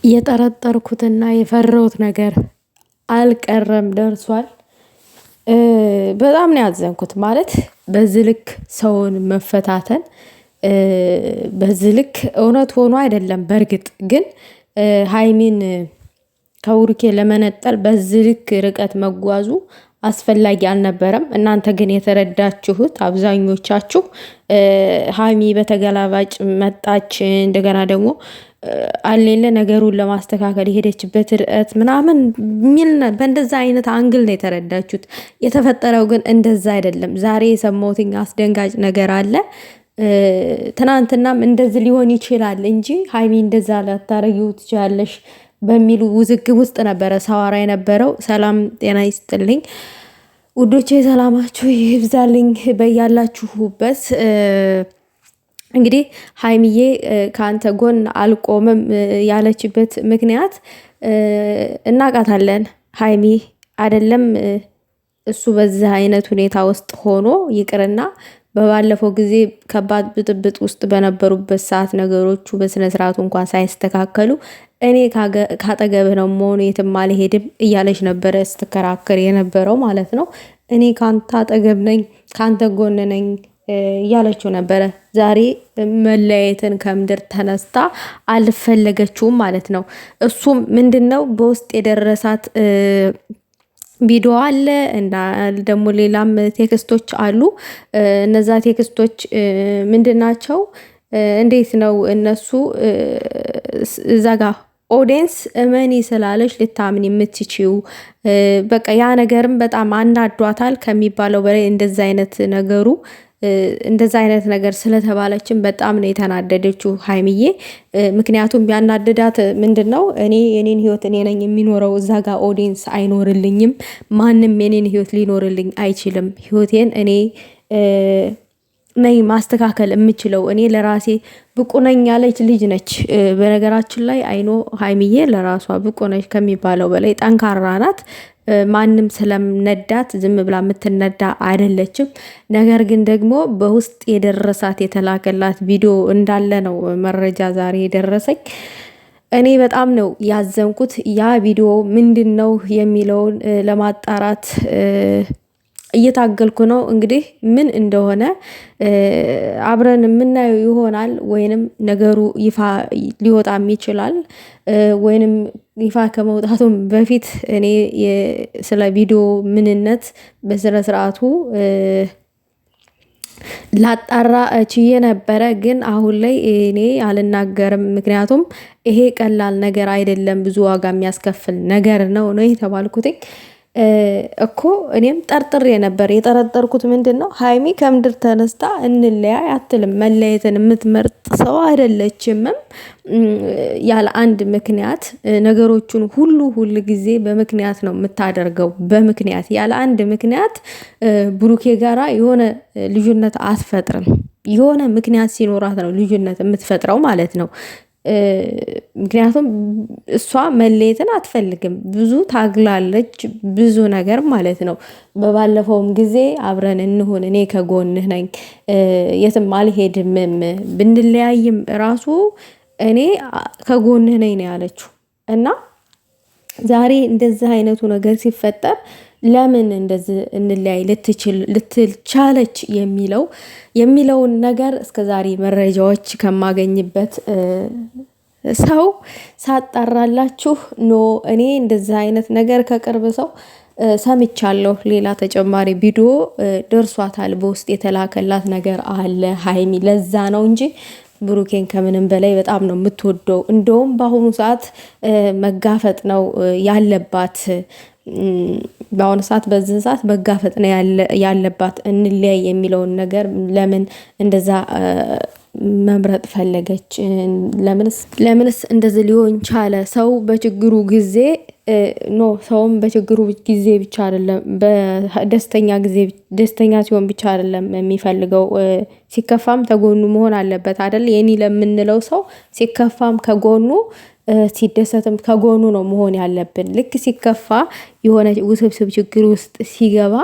የጠረጠርኩትና የፈራሁት ነገር አልቀረም ደርሷል። በጣም ነው ያዘንኩት። ማለት በዚህ ልክ ሰውን መፈታተን በዚህ ልክ እውነት ሆኖ አይደለም። በእርግጥ ግን ሀይሚን ከብሩኬ ለመነጠል በዚህ ልክ ርቀት መጓዙ አስፈላጊ አልነበረም። እናንተ ግን የተረዳችሁት አብዛኞቻችሁ ሀይሚ በተገላባጭ መጣች። እንደገና ደግሞ አሌለ ነገሩን ለማስተካከል የሄደችበት ርቀት ምናምን ሚል በእንደዛ አይነት አንግል ነው የተረዳችሁት። የተፈጠረው ግን እንደዛ አይደለም። ዛሬ የሰማሁትኝ አስደንጋጭ ነገር አለ። ትናንትናም እንደዚህ ሊሆን ይችላል እንጂ ሀይሚ እንደዛ ላታረጊው ትችላለሽ በሚሉ ውዝግብ ውስጥ ነበረ ሳወራ የነበረው። ሰላም ጤና ይስጥልኝ ውዶቼ፣ ሰላማችሁ ይብዛልኝ በያላችሁበት። እንግዲህ ሀይሚዬ ከአንተ ጎን አልቆምም ያለችበት ምክንያት እናውቃታለን። ሀይሚ አይደለም እሱ በዚህ አይነት ሁኔታ ውስጥ ሆኖ ይቅርና በባለፈው ጊዜ ከባድ ብጥብጥ ውስጥ በነበሩበት ሰዓት ነገሮቹ በስነ ስርዓቱ እንኳን ሳይስተካከሉ እኔ ካጠገብህ ነው መሆኑ የትም አልሄድም እያለች ነበረ ስትከራከር የነበረው ማለት ነው። እኔ ካንተ አጠገብ ነኝ፣ ካንተ ጎን ነኝ እያለችው ነበረ። ዛሬ መለያየትን ከምድር ተነስታ አልፈለገችውም ማለት ነው። እሱም ምንድነው በውስጥ የደረሳት ቪዲዮ አለ እና ደግሞ ሌላም ቴክስቶች አሉ። እነዛ ቴክስቶች ምንድናቸው? እንዴት ነው እነሱ እዛ ጋ ኦዲየንስ እመኒ ስላለች ልታምን የምትችው? በቃ ያ ነገርም በጣም አናዷታል ከሚባለው በላይ እንደዛ አይነት ነገር ስለተባለችን በጣም ነው የተናደደችው ሀይሚዬ። ምክንያቱም ያናደዳት ምንድን ነው? እኔ የኔን ህይወት እኔ ነኝ የሚኖረው፣ እዛ ጋር ኦዲየንስ አይኖርልኝም፣ ማንም የኔን ህይወት ሊኖርልኝ አይችልም፣ ህይወቴን እኔ ነኝ ማስተካከል የምችለው፣ እኔ ለራሴ ብቁ ነኝ ያለች ልጅ ነች። በነገራችን ላይ አይኖ ሀይሚዬ ለራሷ ብቁ ነች ከሚባለው በላይ ጠንካራ ናት። ማንም ስለምነዳት ዝም ብላ የምትነዳ አይደለችም። ነገር ግን ደግሞ በውስጥ የደረሳት የተላከላት ቪዲዮ እንዳለ ነው መረጃ ዛሬ የደረሰኝ። እኔ በጣም ነው ያዘንኩት። ያ ቪዲዮ ምንድን ነው የሚለውን ለማጣራት እየታገልኩ ነው። እንግዲህ ምን እንደሆነ አብረን የምናየው ይሆናል። ወይንም ነገሩ ይፋ ሊወጣም ይችላል። ወይንም ይፋ ከመውጣቱም በፊት እኔ ስለ ቪዲዮ ምንነት በስነ ስርዓቱ ላጣራ ችዬ ነበረ። ግን አሁን ላይ እኔ አልናገርም። ምክንያቱም ይሄ ቀላል ነገር አይደለም፣ ብዙ ዋጋ የሚያስከፍል ነገር ነው የተባልኩትኝ እኮ። እኔም ጠርጥሬ ነበር። የጠረጠርኩት ምንድን ነው? ሀይሚ ከምድር ተነስታ እንለያይ አትልም። መለየትን የምትመርጥ ሰው አይደለችምም። ያለ አንድ ምክንያት ነገሮቹን ሁል ጊዜ በምክንያት ነው የምታደርገው። በምክንያት ያለ አንድ ምክንያት ብሩኬ ጋራ የሆነ ልዩነት አትፈጥርም። የሆነ ምክንያት ሲኖራት ነው ልዩነት የምትፈጥረው ማለት ነው። ምክንያቱም እሷ መለየትን አትፈልግም። ብዙ ታግላለች፣ ብዙ ነገር ማለት ነው። በባለፈውም ጊዜ አብረን እንሁን፣ እኔ ከጎንህ ነኝ፣ የትም አልሄድምም፣ ብንለያይም ራሱ እኔ ከጎንህ ነኝ ነው ያለችው። እና ዛሬ እንደዚህ አይነቱ ነገር ሲፈጠር ለምን እንደዚህ እንለያይ ልትቻለች የሚለውን ነገር እስከዛሬ መረጃዎች ከማገኝበት ሰው ሳጣራላችሁ እኔ እንደዚህ አይነት ነገር ከቅርብ ሰው ሰምቻለሁ። ሌላ ተጨማሪ ቪዲዮ ደርሷታል፣ በውስጥ የተላከላት ነገር አለ ሀይሚ። ለዛ ነው እንጂ ብሩኬን ከምንም በላይ በጣም ነው የምትወደው። እንደውም በአሁኑ ሰዓት መጋፈጥ ነው ያለባት። በአሁኑ ሰዓት በዚህ ሰዓት መጋፈጥ ነው ያለባት። እንለያይ የሚለውን ነገር ለምን እንደዛ መምረጥ ፈለገች? ለምንስ እንደዚህ ሊሆን ቻለ? ሰው በችግሩ ጊዜ ሰውም በችግሩ ጊዜ ብቻ አይደለም፣ ደስተኛ ሲሆን ብቻ አይደለም የሚፈልገው፣ ሲከፋም ከጎኑ መሆን አለበት አይደል? የኔ ለምንለው ሰው ሲከፋም ከጎኑ ሲደሰትም ከጎኑ ነው መሆን ያለብን። ልክ ሲከፋ የሆነ ውስብስብ ችግር ውስጥ ሲገባ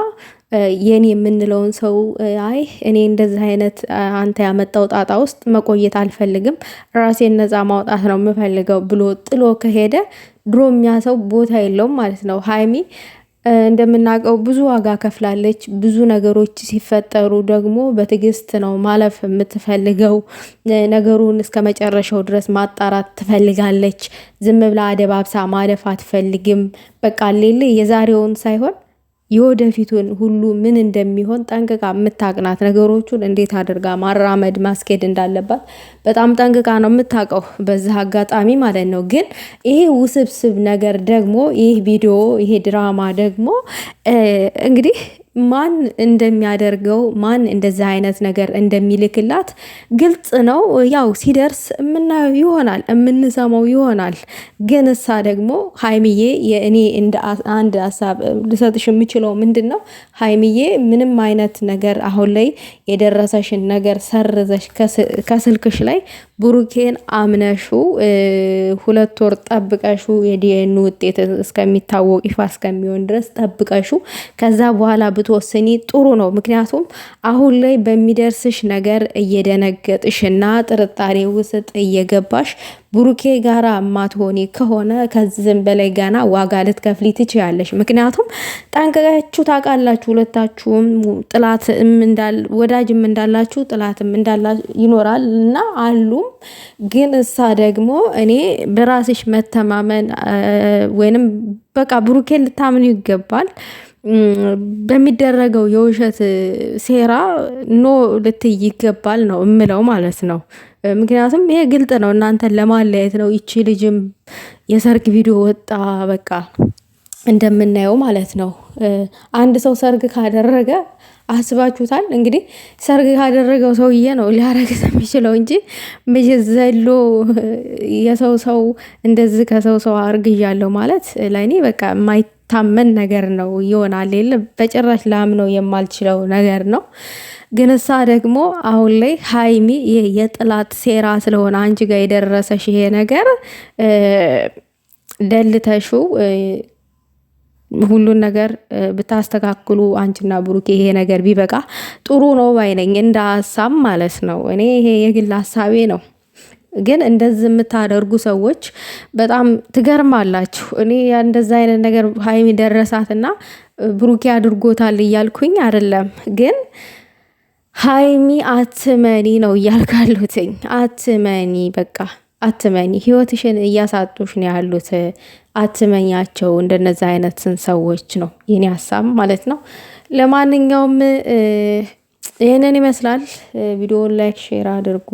የኔ የምንለውን ሰው አይ እኔ እንደዚህ አይነት አንተ ያመጣው ጣጣ ውስጥ መቆየት አልፈልግም፣ ራሴን ነፃ ማውጣት ነው የምፈልገው ብሎ ጥሎ ከሄደ ድሮም ያ ሰው ቦታ የለውም ማለት ነው። ሀይሚ እንደምናውቀው ብዙ ዋጋ ከፍላለች። ብዙ ነገሮች ሲፈጠሩ ደግሞ በትዕግስት ነው ማለፍ የምትፈልገው። ነገሩን እስከ መጨረሻው ድረስ ማጣራት ትፈልጋለች። ዝም ብላ አደባብሳ ማለፍ አትፈልግም። በቃ ሌለ የዛሬውን ሳይሆን የወደፊቱን ሁሉ ምን እንደሚሆን ጠንቅቃ የምታቅናት፣ ነገሮቹን እንዴት አድርጋ ማራመድ ማስኬድ እንዳለባት በጣም ጠንቅቃ ነው የምታውቀው፣ በዚህ አጋጣሚ ማለት ነው። ግን ይሄ ውስብስብ ነገር ደግሞ ይህ ቪዲዮ ይሄ ድራማ ደግሞ እንግዲህ ማን እንደሚያደርገው ማን እንደዚህ አይነት ነገር እንደሚልክላት ግልጽ ነው። ያው ሲደርስ የምናየው ይሆናል የምንሰማው ይሆናል። ግን እሳ ደግሞ ሀይሚዬ የእኔ እንደ አንድ ሀሳብ ልሰጥሽ የምችለው ምንድን ነው፣ ሀይሚዬ ምንም አይነት ነገር አሁን ላይ የደረሰሽን ነገር ሰርዘሽ ከስልክሽ ላይ ብሩኬን አምነሹ 2 ወር ጠብቀሹ የዲኤን ውጤት እስከሚታወቅ ይፋ እስከሚሆን ድረስ ጠብቀሹ ከዛ በኋላ ብትወስኒ ጥሩ ነው። ምክንያቱም አሁን ላይ በሚደርስሽ ነገር እየደነገጥሽ እና ጥርጣሬ ውስጥ እየገባሽ ብሩኬ ጋራ ማትሆኒ ከሆነ ከዚህም በላይ ገና ዋጋ ልትከፍሊ ትችያለሽ። ምክንያቱም ጠንቅቃችሁ ታውቃላችሁ፣ ሁለታችሁም ወዳጅም እንዳላችሁ ጥላትም ይኖራል እና አሉም። ግን እሳ ደግሞ እኔ በራስሽ መተማመን ወይንም በቃ ብሩኬን ልታምኑ ይገባል። በሚደረገው የውሸት ሴራ ኖ ልትይ ይገባል ነው እምለው ማለት ነው። ምክንያቱም ይሄ ግልጥ ነው፣ እናንተን ለማለያየት ነው። ይቺ ልጅም የሰርግ ቪዲዮ ወጣ በቃ እንደምናየው ማለት ነው። አንድ ሰው ሰርግ ካደረገ አስባችሁታል እንግዲህ ሰርግ ካደረገው ሰውዬ ነው ሊያረግዝ የሚችለው እንጂ ዘሎ ሰው እንደዚህ ከሰው አርግዣለሁ ማለት ለእኔ በቃ የማይታመን ነገር ነው ይሆናል። የለ በጭራሽ ላምነው የማልችለው ነገር ነው። ግን እሳ ደግሞ አሁን ላይ ሀይሚ ይሄ የጥላት ሴራ ስለሆነ አንቺ ጋር የደረሰሽ ይሄ ነገር ደልተሹ ሁሉን ነገር ብታስተካክሉ አንቺና ብሩኬ ይሄ ነገር ቢበቃ ጥሩ ነው ባይነኝ፣ እንደ ሀሳብ ማለት ነው። እኔ ይሄ የግል ሀሳቤ ነው። ግን እንደዚህ የምታደርጉ ሰዎች በጣም ትገርማላችሁ። እኔ እንደዛ አይነት ነገር ሀይሚ ደረሳትና ብሩኬ አድርጎታል እያልኩኝ አይደለም። ግን ሀይሚ አትመኒ ነው እያልካሉትኝ። አትመኒ፣ በቃ አትመኒ። ህይወትሽን እያሳጡሽ ነው ያሉት። አትመኛቸው። እንደነዚህ አይነትን ሰዎች ነው የኔ ሀሳብ ማለት ነው። ለማንኛውም ይህንን ይመስላል። ቪዲዮውን ላይክ ሼር አድርጉ።